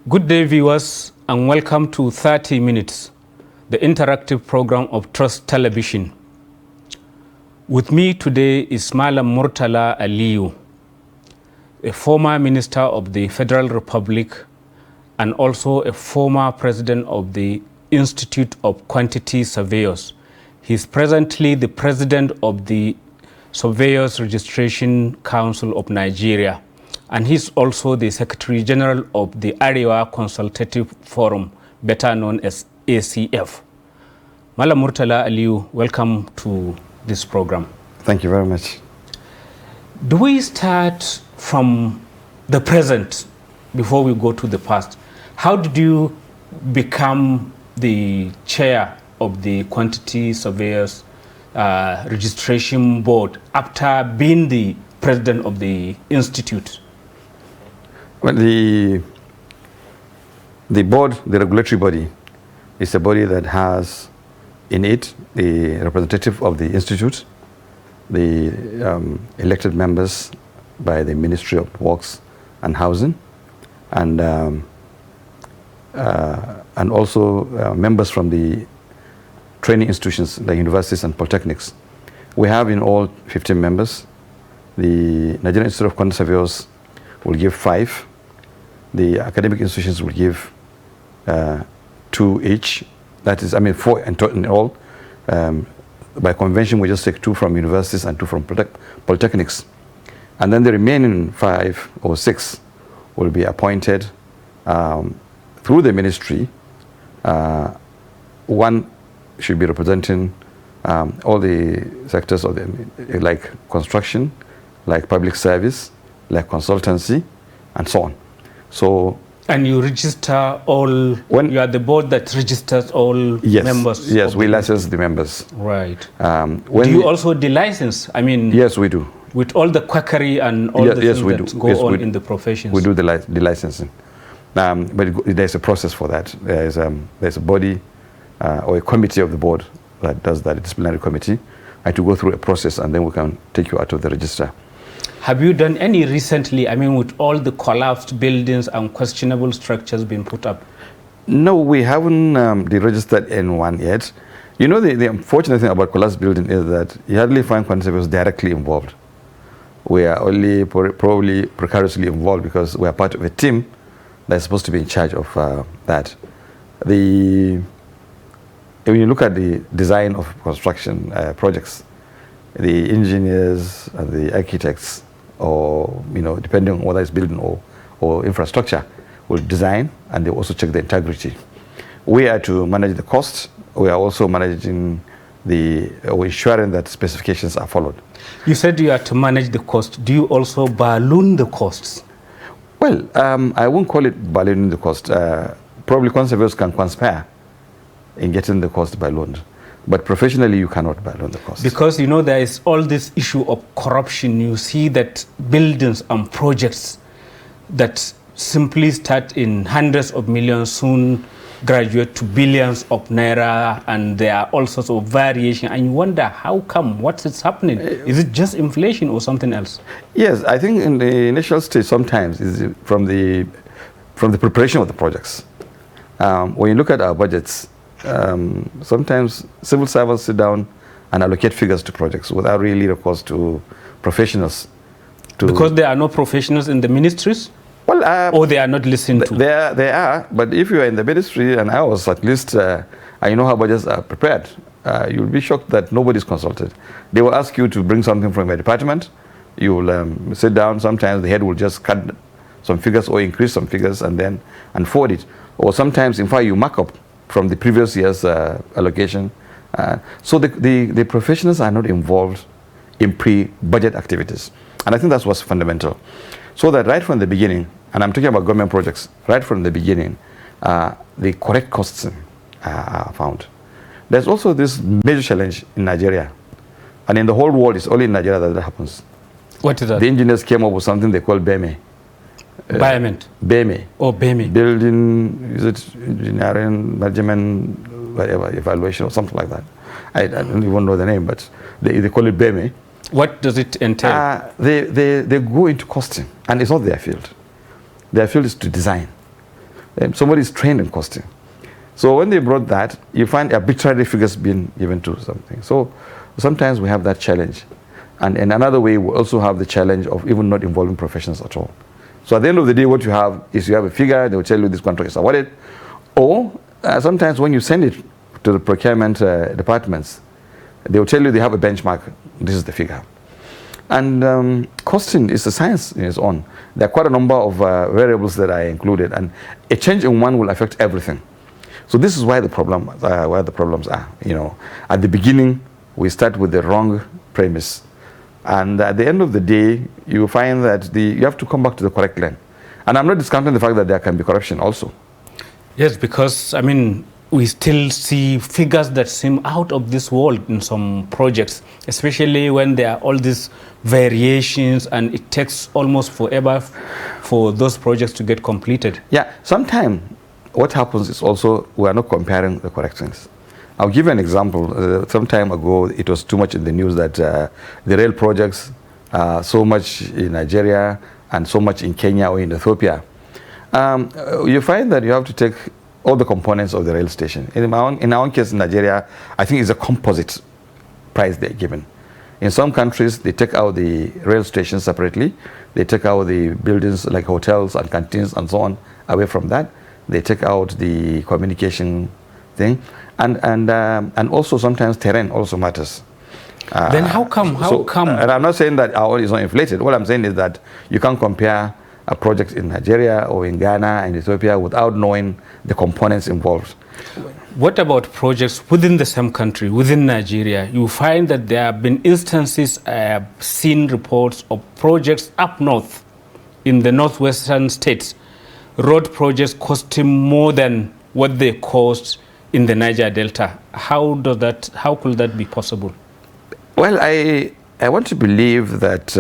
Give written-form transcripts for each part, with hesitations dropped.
Good day, viewers, and welcome to 30 Minutes, the interactive program of Trust Television. With me today is Murtala Aliyu, a former minister of the Federal Republic and also a former president of the Institute of Quantity Surveyors. He is presently the president of the Surveyors Registration Council of Nigeria, and he's also the Secretary General of the Aliyu Consultative Forum, better known as ACF. Murtala Aliyu, welcome to this program. Thank you very much. Do we start from the present before we go to the past? How did you become the chair of the Quantity Surveyors Registration Board after being the president of the institute? Well, the board, the regulatory body, is a body that has in it the representative of the institute, the elected members by the Ministry of Works and Housing, and also members from the training institutions like universities and polytechnics. We have in all 15 members. The Nigerian Institute of Quantity Surveyors will give 5. The academic institutions will give 2 each. That is, 4 in all. By convention, we just take 2 from universities and 2 from polytechnics. And then the remaining 5 or 6 will be appointed through the ministry. One should be representing all the sectors of like construction, like public service, like consultancy, and so on. And you register all, you are the board that registers all members? Yes, we license the members. Right. Do you also de-license? Yes, we do. With all the quackery and all the things that go on in the professions? We do the licensing. But there's a process for that. There's a body or a committee of the board that does that, a disciplinary committee. I had to go through a process and then we can take you out of the register. Have you done any recently, with all the collapsed buildings and questionable structures being put up? No, we haven't deregistered anyone yet. You know, the unfortunate thing about collapsed building is that you hardly find quantity surveyors directly involved. We are only probably precariously involved because we are part of a team that's supposed to be in charge of that. When you look at the design of construction projects, the engineers and the architects, or depending on whether it's building or infrastructure, will design and they also check the integrity. We are to manage the costs. We are also managing ensuring that specifications are followed. You said you are to manage the cost. Do you also balloon the costs? Well, I won't call it ballooning the cost. Probably conservators can conspire in getting the cost ballooned. But professionally, you cannot balloon the cost. Because, there is all this issue of corruption. You see that buildings and projects that simply start in hundreds of millions soon graduate to billions of naira, and there are all sorts of variation. And you wonder, how come? What is happening? Is it just inflation or something else? Yes, I think in the initial stage, sometimes is from the preparation of the projects. When you look at our budgets, sometimes civil servants sit down and allocate figures to projects without really recourse to professionals. Because there are no professionals in the ministries? Well, or they are not listened to? They are, but if you are in the ministry and ours, at least, I know how budgets are prepared, you'll be shocked that nobody's consulted. They will ask you to bring something from your department. You will sit down. Sometimes the head will just cut some figures or increase some figures and forward it. Or sometimes, in fact, you mark up from the previous year's allocation. So the professionals are not involved in pre-budget activities. And I think that's what's fundamental. So that right from the beginning, and I'm talking about government projects, right from the beginning, the correct costs are found. There's also this major challenge in Nigeria. And in the whole world, it's only in Nigeria that happens. What is that? The engineers came up with something they call BEME. BEME. Oh, BEME. Building, is it engineering, management, whatever, evaluation or something like that. I don't even know the name, but they call it BEME. What does it entail? They go into costing, and it's not their field. Their field is to design. Somebody is trained in costing. So when they brought that, you find arbitrary figures being given to something. So sometimes we have that challenge. And in another way, we also have the challenge of even not involving professionals at all. So at the end of the day, what you have is you have a figure, they will tell you this contract is awarded. Or sometimes when you send it to the procurement departments, they will tell you they have a benchmark, this is the figure. And costing is a science in its own. There are quite a number of variables that are included, and a change in one will affect everything. So this is why the problems are. You know, at the beginning, we start with the wrong premise. And at the end of the day, you find that you have to come back to the correct lane. And I'm not discounting the fact that there can be corruption also. Yes, because, I mean, we still see figures that seem out of this world in some projects, especially when there are all these variations and it takes almost forever for those projects to get completed. Yeah, sometimes what happens is also we are not comparing the correct things. I'll give you an example. Some time ago, it was too much in the news that the rail projects, so much in Nigeria and so much in Kenya or in Ethiopia. You find that you have to take all the components of the rail station. In our own case in Nigeria, I think it's a composite price they're given. In some countries, they take out the rail stations separately. They take out the buildings like hotels and canteens and so on away from that. They take out the communication thing. And also sometimes terrain also matters. Then how come? And I'm not saying that our oil is not inflated. What I'm saying is that you can't compare a project in Nigeria or in Ghana and Ethiopia without knowing the components involved. What about projects within the same country, within Nigeria? You find that there have been instances, I have seen reports of projects up north in the northwestern states, road projects costing more than what they cost in the Niger Delta. How could that be possible? Well, I want to believe that,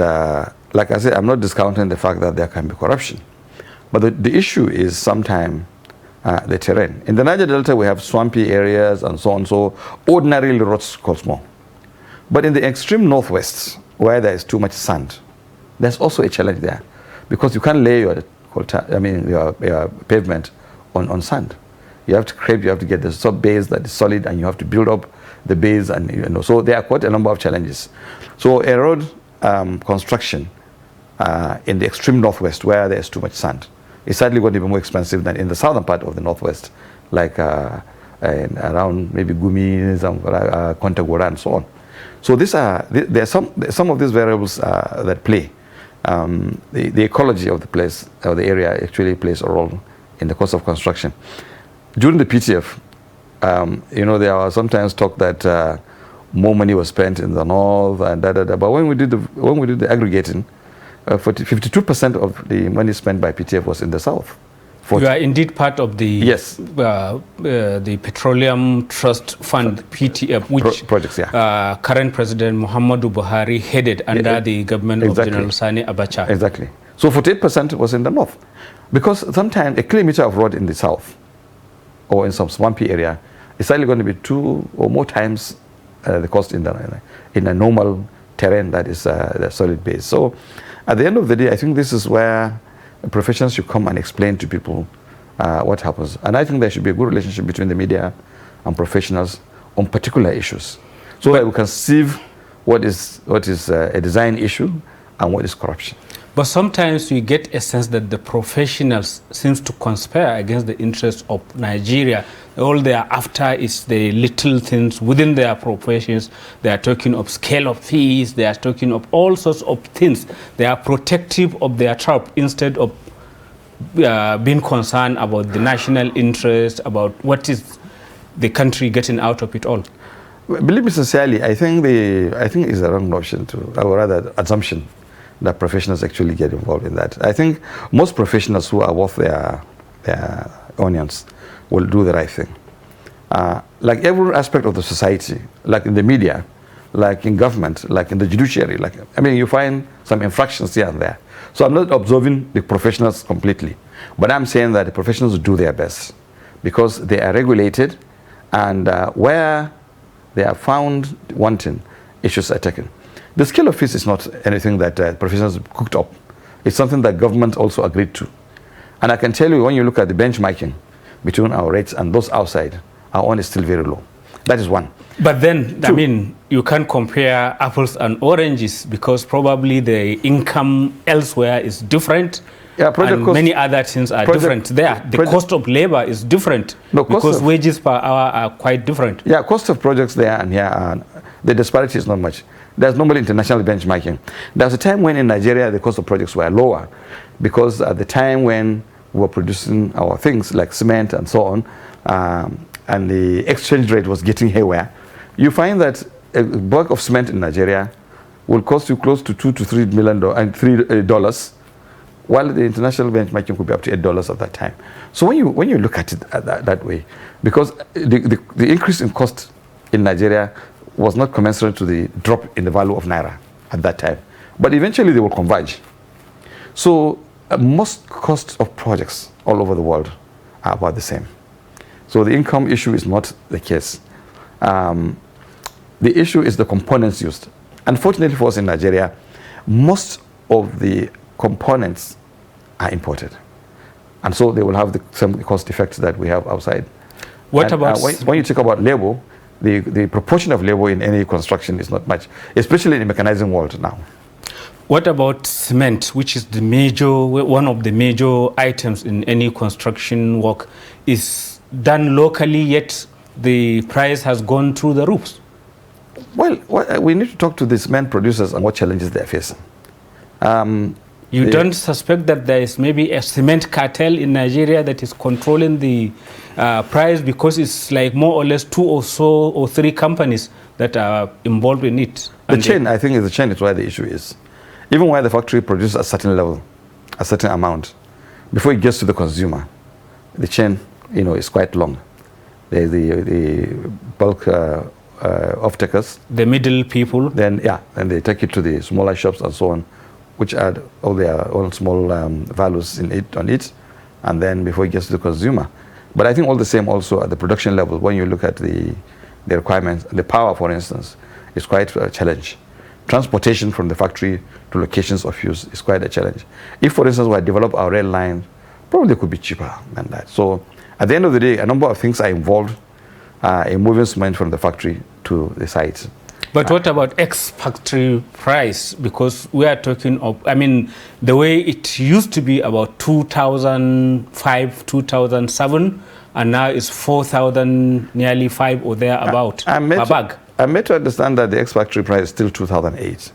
like I said, I'm not discounting the fact that there can be corruption. But the issue is sometimes the terrain. In the Niger Delta, we have swampy areas and so on, so ordinarily roads cost more. But in the extreme northwest, where there is too much sand, there's also a challenge there, because you can't lay your pavement on sand. You have to scrape, you have to get the sub-base that is solid, and you have to build up the base, and so there are quite a number of challenges. So a road construction in the extreme northwest, where there's too much sand, is certainly going to be more expensive than in the southern part of the northwest, like around maybe Gumi, Kontagora, and so on. So there are some of these variables that play. The ecology of the place or the area actually plays a role in the cost of construction. During the PTF, there are sometimes talk that more money was spent in the north and But when we did the aggregating, 52% of the money spent by PTF was in the south. You are indeed part of the yes the Petroleum Trust Fund PTF, which projects, current President Muhammadu Buhari headed under the government of General Sani Abacha. Exactly. So 48% was in the north, because sometimes a kilometer of road in the south or in some swampy area is likely going to be 2 or more times the cost in a normal terrain that is the solid base. So at the end of the day, I think this is where professionals should come and explain to people what happens. And I think there should be a good relationship between the media and professionals on particular issues, so that we can sieve what is a design issue and what is corruption. But sometimes we get a sense that the professionals seems to conspire against the interests of Nigeria. All they are after is the little things within their professions. They are talking of scale of fees. They are talking of all sorts of things. They are protective of their tribe instead of being concerned about the national interest, about what is the country getting out of it all. Believe me sincerely, I think it's a wrong notion or rather assumption that professionals actually get involved in that. I think most professionals who are worth their onions will do the right thing. Like every aspect of the society, like in the media, like in government, like in the judiciary, you find some infractions here and there. So I'm not absolving the professionals completely, but I'm saying that the professionals do their best because they are regulated, and where they are found wanting, issues are taken. The scale of fees is not anything that professionals cooked up. It's something that government also agreed to. And I can tell you, when you look at the benchmarking between our rates and those outside, our own is still very low. That is one. But then, I mean, you can't compare apples and oranges because probably the income elsewhere is different. Yeah, and many other things are different there. The cost of labor is different because wages per hour are quite different. Yeah, cost of projects there and here, the disparity is not much. There's normally international benchmarking. There's a time when in Nigeria the cost of projects were lower because at the time when we were producing our things like cement and so on, and the exchange rate was getting haywire, you find that a bulk of cement in Nigeria will cost you close to $2 to $3 million and $3, while the international benchmarking could be up to $8 at that time. So when you look at it that way, because the increase in cost in Nigeria was not commensurate to the drop in the value of naira at that time, but eventually they will converge. So most costs of projects all over the world are about the same. So the income issue is not the case. The issue is the components used. Unfortunately for us in Nigeria, most of the components are imported. And so they will have the same cost effects that we have outside. What about... when you talk about labor, the proportion of labor in any construction is not much, especially in the mechanizing world now. What about cement, which is one of the major items in any construction work, is done locally, yet the price has gone through the roofs? Well, we need to talk to the cement producers and what challenges they're facing. You don't suspect that there is maybe a cement cartel in Nigeria that is controlling the price because it's like more or less 2 or 3 companies that are involved in it? The chain, I think, the chain is where the issue is. Even where the factory produces a certain level, a certain amount, before it gets to the consumer, the chain, is quite long. There's the bulk off-takers. The middle people. Then they take it to the smaller shops and so on, which add all their own small values on it, and then before it gets to the consumer. But I think all the same also at the production level, when you look at the requirements, the power, for instance, is quite a challenge. Transportation from the factory to locations of use is quite a challenge. If, for instance, we develop our rail line, probably could be cheaper than that. So at the end of the day, a number of things are involved in moving cement from the factory to the site. But what about ex-factory price? Because we are talking of, the way it used to be about 2005, 2007, and now it's 4,000, nearly 5 or thereabout per bag. I'm made to understand that the ex-factory price is still 2008,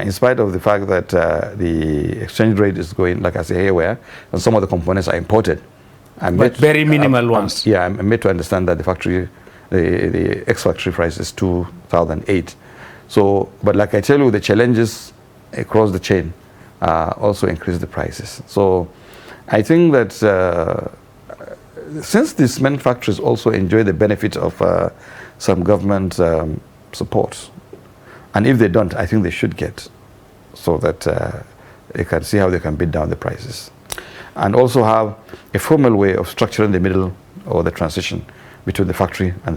in spite of the fact that the exchange rate is going, like I say, haywire, and some of the components are imported. But very minimal ones. Yeah, I'm made to understand that the ex-factory price is 2008. So, but like I tell you, the challenges across the chain also increase the prices. So I think that since the cement factories also enjoy the benefit of some government support, and if they don't, I think they should get, so that they can see how they can bid down the prices, and also have a formal way of structuring the middle or the transition between the factory and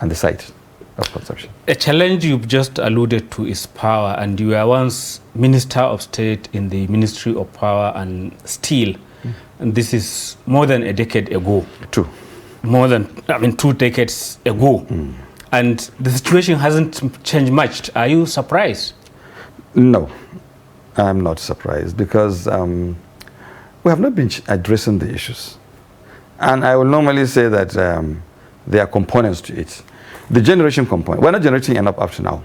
the site of consumption. A challenge you've just alluded to is power, and you were once Minister of State in the Ministry of Power and Steel, and this is more than a decade ago. 2 decades ago, and the situation hasn't changed much. Are you surprised? No, I'm not surprised, because we have not been addressing the issues. And I will normally say that there are components to it. The generation component, we're not generating enough up to now.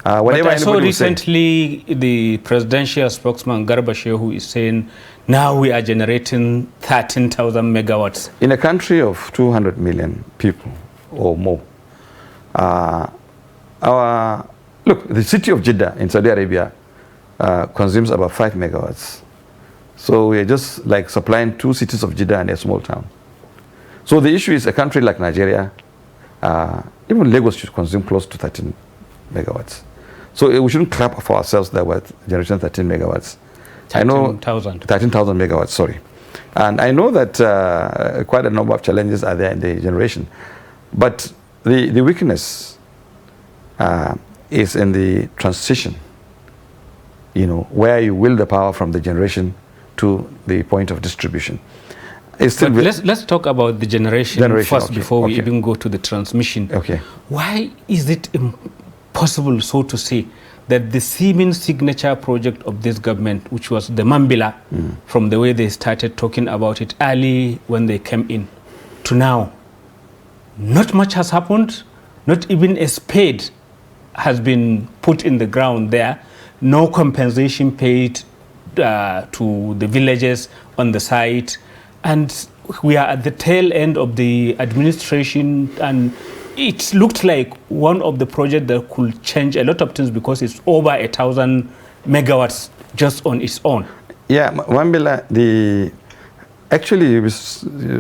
But I saw recently the presidential spokesman Garba Shehu is saying now we are generating 13,000 megawatts. In a country of 200 million people or more, look, the city of Jeddah in Saudi Arabia consumes about 5 megawatts. So we are just like supplying 2 cities of Jeddah and a small town. So the issue is a country like Nigeria, even Lagos should consume close to 13 megawatts. So we shouldn't clap for ourselves that we're generating 13 megawatts. 13,000 megawatts, sorry. And I know that quite a number of challenges are there in the generation. But the weakness is in the transition. where you will the power from the generation to the point of distribution. Still let's talk about the generation first, before we even go to the transmission. Okay. Why is it impossible, so to say, that the seeming signature project of this government, which was the Mambila, from the way they started talking about it early when they came in to now, not much has happened, not even a spade has been put in the ground there, no compensation paid to the villages on the site, and we are at the tail end of the administration, and it looked like one of the projects that could change a lot of things because it's over 1,000 megawatts just on its own. Yeah, Mambila, actually you were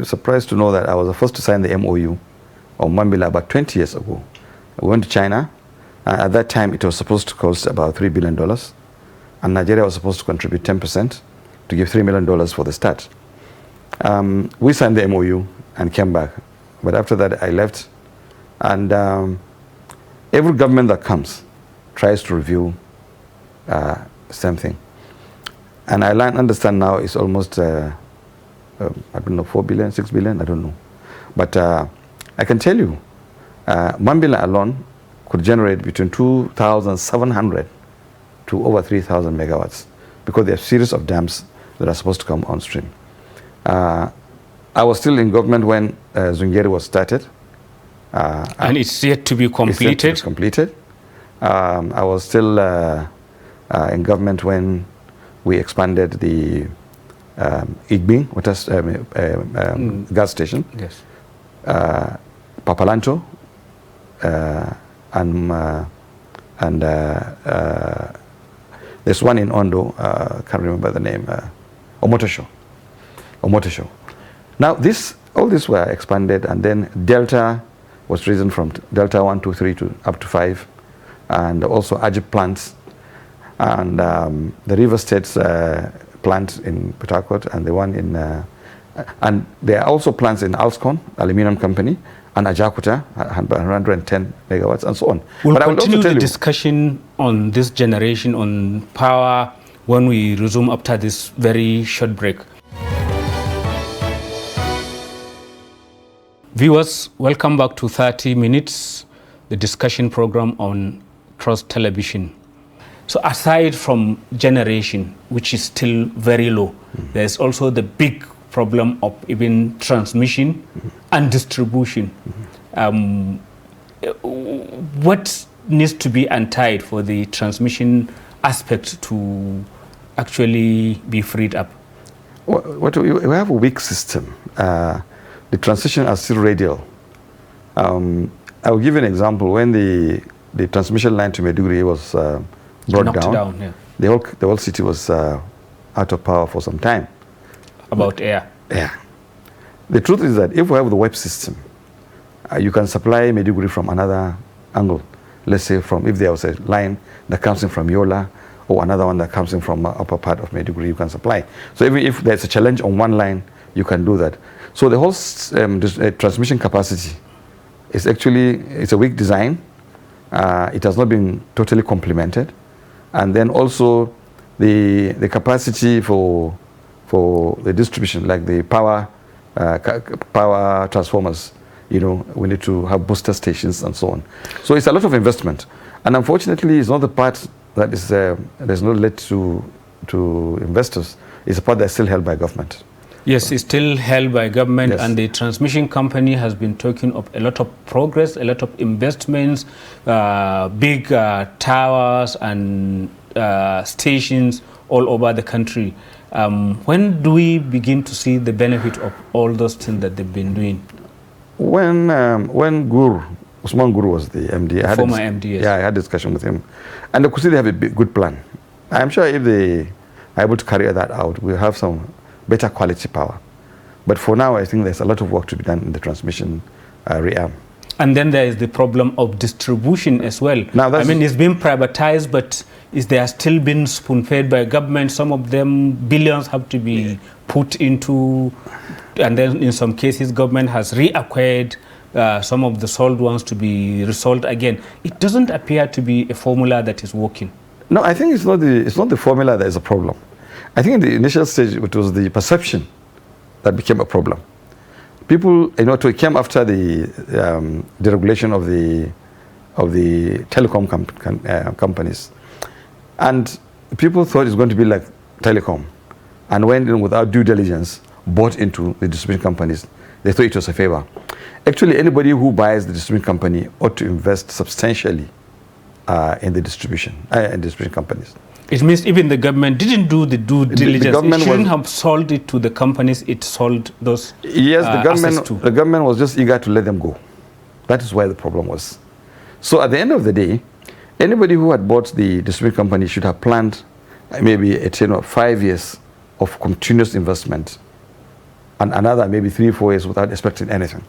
surprised to know that I was the first to sign the MOU on Mambila about 20 years ago. We went to China. At that time, it was supposed to cost about $3 billion. And Nigeria was supposed to contribute 10% to give $3 million for the start. We signed the MOU and came back. But after that, I left. And every government that comes tries to review the same thing. And I understand now it's almost, I don't know, 4 billion, 6 billion, I don't know. But I can tell you, Mambila alone could generate between 2,700 to over 3,000 megawatts because there are a series of dams that are supposed to come on stream. I was still in government when Zungeri was started. And it's yet to be completed. I was still in government when we expanded the Igbing, gas station. Yes. Papalanto, and there's one in Ondo, can't remember the name, Omotosho. Now all these were expanded, and then Delta was risen from Delta 1, 2, 3 to up to 5, and also Ajib plants, and the River States plant in Port Harcourt, and the one in, and there are also plants in Alscon, aluminum company, and Ajakuta, 110 megawatts, and so on. We'll continue the discussion on this generation, on power, when we resume after this very short break. Viewers, welcome back to 30 Minutes, the discussion program on Trust Television. So aside from generation, which is still very low, there's also the big problem of even transmission and distribution. What needs to be untied for the transmission aspect to actually be freed up? We have a weak system. The transition are still radial. I'll give you an example. When the transmission line to Maiduguri was brought down, yeah. the whole city was out of power for some time. About air. Yeah. The truth is that if we have the web system, you can supply Maiduguri from another angle. Let's say if there was a line that comes in from Yola, or another one that comes in from upper part of Maiduguri, you can supply. So even if there's a challenge on one line, you can do that. So the whole transmission capacity is actually, it's a weak design. It has not been totally complemented. And then also the capacity for the distribution, like the power transformers, we need to have booster stations and so on. So it's a lot of investment. And unfortunately, it's not the part that is there's no led to investors. It's a part that's still held by government. Yes, it's still held by government, Yes. and the transmission company has been talking of a lot of progress, a lot of investments, big towers and stations all over the country. When do we begin to see the benefit of all those things that they've been doing? When Usman Guru was the MD, Former MD, yes. Yeah, I had a discussion with him, and I could see they have a good plan. I'm sure if they are able to carry that out, we'll have some better quality power. But for now, I think there's a lot of work to be done in the transmission realm. And then there is the problem of distribution as well. Now I mean, it's been privatized, but is there still been spoon-fed by government? Some of them, billions have to be put into, and then in some cases, government has reacquired some of the sold ones to be resold again. It doesn't appear to be a formula that is working. No, I think it's not the formula that is a problem. I think in the initial stage it was the perception that became a problem. People, it came after the deregulation of the telecom companies, and people thought it's going to be like telecom, and went in without due diligence, bought into the distribution companies. They thought it was a favor. Actually, anybody who buys the distribution company ought to invest substantially in the distribution companies. It means even the government didn't do the due diligence. It shouldn't have sold it to the companies it sold those assets to. The government was just eager to let them go. That is where the problem was. So at the end of the day, anybody who had bought the distribution company should have planned maybe a 10 or 5 years of continuous investment and another maybe 3 or 4 years without expecting anything.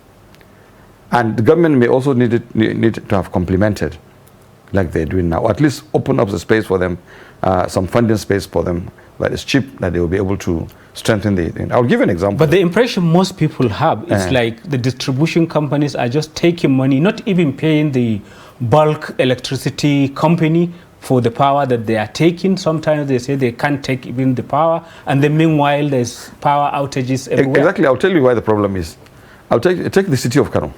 And the government may also need to have complemented like they're doing now, or at least open up the space for them, some funding space for them that is cheap, that they will be able to strengthen the thing. I'll give you an example. But the impression most people have is like the distribution companies are just taking money, not even paying the bulk electricity company for the power that they are taking. Sometimes they say they can't take even the power, and then meanwhile there's power outages everywhere. Exactly. I'll tell you why the problem is. I'll take the city of Kano.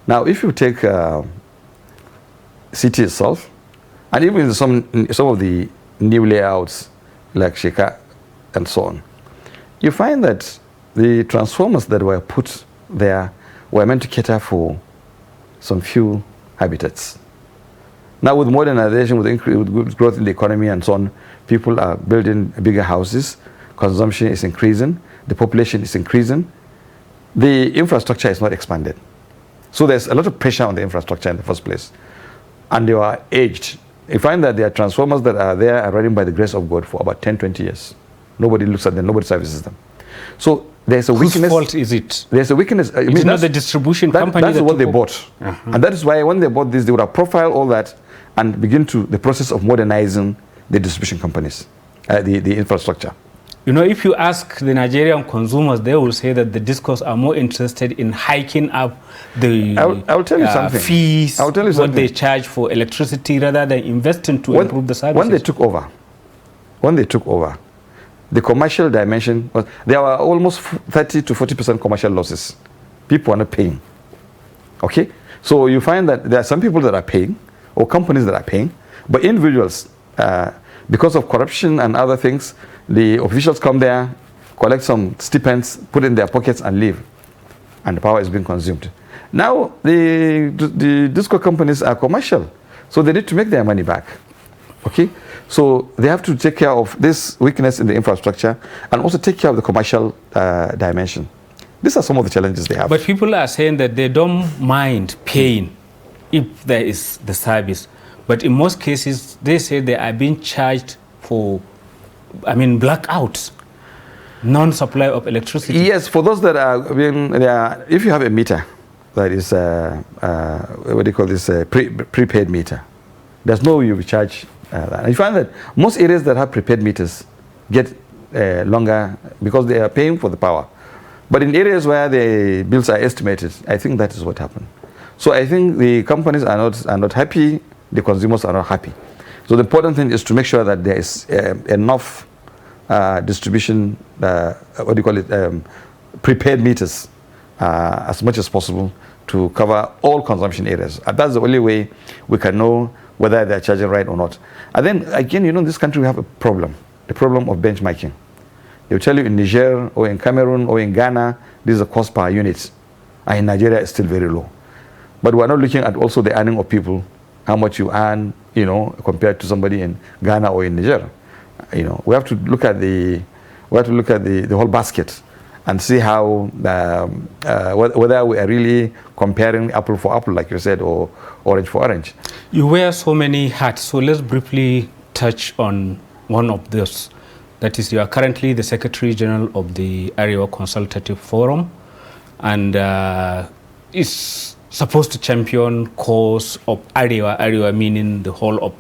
Now, if you take city itself, and even some of the new layouts like Sheka and so on, you find that the transformers that were put there were meant to cater for some few habitats. Now with modernization, with growth in the economy and so on, people are building bigger houses, consumption is increasing, the population is increasing, the infrastructure is not expanded. So there's a lot of pressure on the infrastructure in the first place. And they are aged. You find that there are transformers that are there and running by the grace of God for about 10, 20 years. Nobody looks at them, nobody services them. So there's a weakness. Whose fault is it? There's a weakness. It's not the distribution company. That's what they bought. And that is why when they bought this, they would have profiled all that and begin to the process of modernizing the distribution companies, the infrastructure. If you ask the Nigerian consumers, they will say that the discos are more interested in hiking up the I'll tell you something. Fees, I'll tell you what they charge for electricity, rather than investing to improve the services. When they took over, the commercial dimension was, there were almost 30 to 40% commercial losses. People are not paying. Okay? So you find that there are some people that are paying, or companies that are paying, but individuals, because of corruption and other things, the officials come there, collect some stipends, put in their pockets and leave. And the power is being consumed. Now, the disco companies are commercial, so they need to make their money back. Okay? So they have to take care of this weakness in the infrastructure and also take care of the commercial dimension. These are some of the challenges they have. But people are saying that they don't mind paying if there is the service. But in most cases, they say they are being charged for, blackouts, non-supply of electricity. Yes, for those that are, if you have a meter that is, what do you call this, prepaid meter, there's no way you will charge that. And you find that most areas that have prepaid meters get longer because they are paying for the power. But in areas where the bills are estimated, I think that is what happened. So I think the companies are not happy, the consumers are not happy. So the important thing is to make sure that there is enough distribution, prepaid meters as much as possible to cover all consumption areas. And that's the only way we can know whether they're charging right or not. And then again, in this country we have a problem, the problem of benchmarking. They'll tell you in Niger or in Cameroon or in Ghana, this is a cost per unit. And in Nigeria, it's still very low. But we're not looking at also the earning of people, how much you earn, compared to somebody in Ghana or in Niger. We have to look at the whole basket and see how whether we are really comparing apple for apple, like you said, or orange for orange. You wear so many hats, so let's briefly touch on one of those. That is, you are currently the Secretary General of the Aliyu Consultative Forum, and is supposed to champion cause of Aliyu meaning the whole of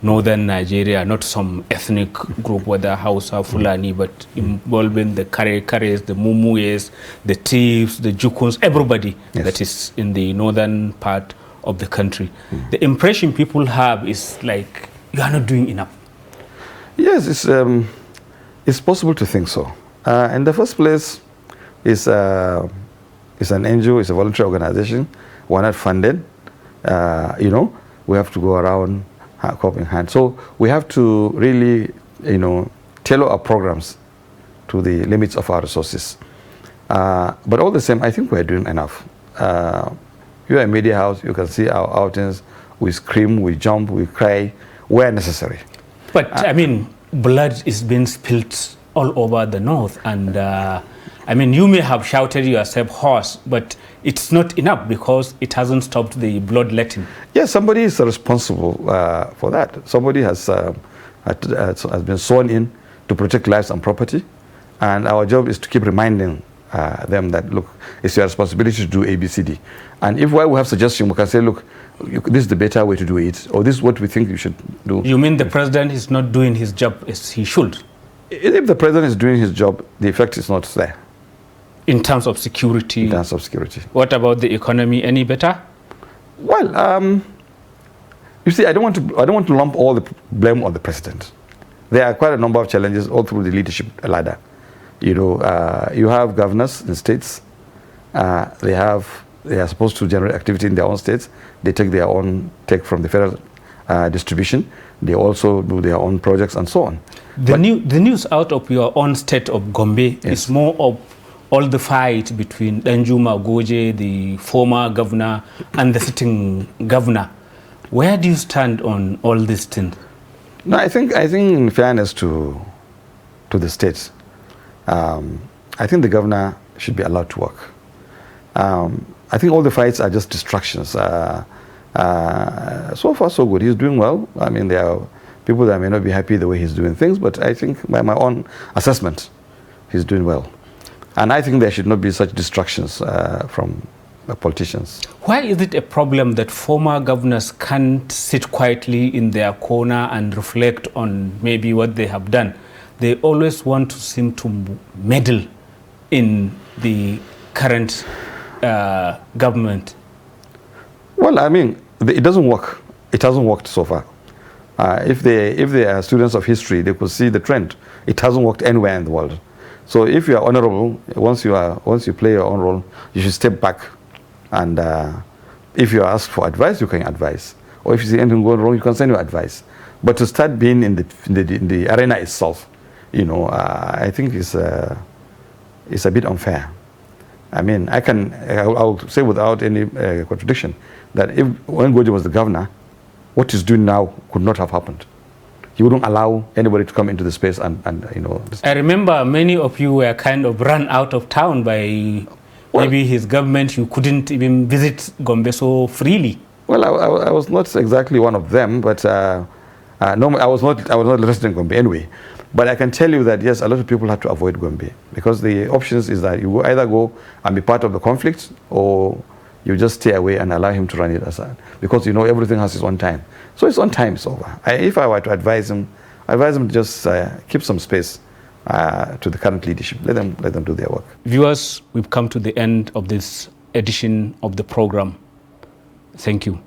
northern Nigeria, not some ethnic group, whether Hausa, Fulani, but involving the Kares, the Mumuyes, the Thieves, the Jukuns, everybody that is in the northern part of the country. The impression people have is like you are not doing enough? Yes, it's possible to think so. In the first place, it's an NGO, it's a voluntary organization. We're not funded. We have to go around cup in hand. So we have to really, tailor our programs to the limits of our resources. But all the same, I think we're doing enough. You're a media house, you can see our outings. We scream, we jump, we cry where necessary. But I mean, blood is being spilled all over the north, and you may have shouted yourself hoarse, but it's not enough because it hasn't stopped the bloodletting. Yes, somebody is responsible for that. Somebody has been sworn in to protect lives and property, and our job is to keep reminding them that, look, it's your responsibility to do A, B, C, D. And if while we have suggestions, we can say, look, this is the better way to do it, or this is what we think you should do. You mean the president is not doing his job as he should? If the president is doing his job, the effect is not there. In terms of security? In terms of security. What about the economy? Any better? Well, you see, I don't want to lump all the blame on the president. There are quite a number of challenges all through the leadership ladder. You have governors in states. They are supposed to generate activity in their own states. They take their own take from the federal distribution. They also do their own projects and so on. The news out of your own state of Gombe is more of all the fight between Danjuma Goje, the former governor, and the sitting governor. Where do you stand on all these things? No, I think in fairness to the states, I think the governor should be allowed to work. I think all the fights are just distractions. So far, so good. He's doing well. I mean, there are people that may not be happy the way he's doing things, but I think by my own assessment, he's doing well. And I think there should not be such distractions from politicians. Why is it a problem that former governors can't sit quietly in their corner and reflect on maybe what they have done? They always want to seem to meddle in the current government. Well, I mean, it doesn't work. It hasn't worked so far. If they are students of history, they could see the trend. It hasn't worked anywhere in the world. So if you are honorable, once you play your own role, you should step back. And if you ask for advice, you can advise. Or if you see anything going wrong, you can send your advice. But to start being in the arena itself, I think it's a bit unfair. I mean, I'll say without any contradiction that when Goje was the governor, what he's doing now could not have happened. He wouldn't allow anybody to come into the space and I remember many of you were kind of run out of town by maybe his government. You couldn't even visit Gombe so freely. Well, I was not exactly one of them, but no, I was not resident in Gombe anyway. But I can tell you that yes, a lot of people have to avoid Gombe because the options is that you either go and be part of the conflict or you just stay away and allow him to run it aside. Because everything has its own time. So its own time is over. If I were to advise him to just keep some space to the current leadership. Let them do their work. Viewers, we've come to the end of this edition of the program. Thank you.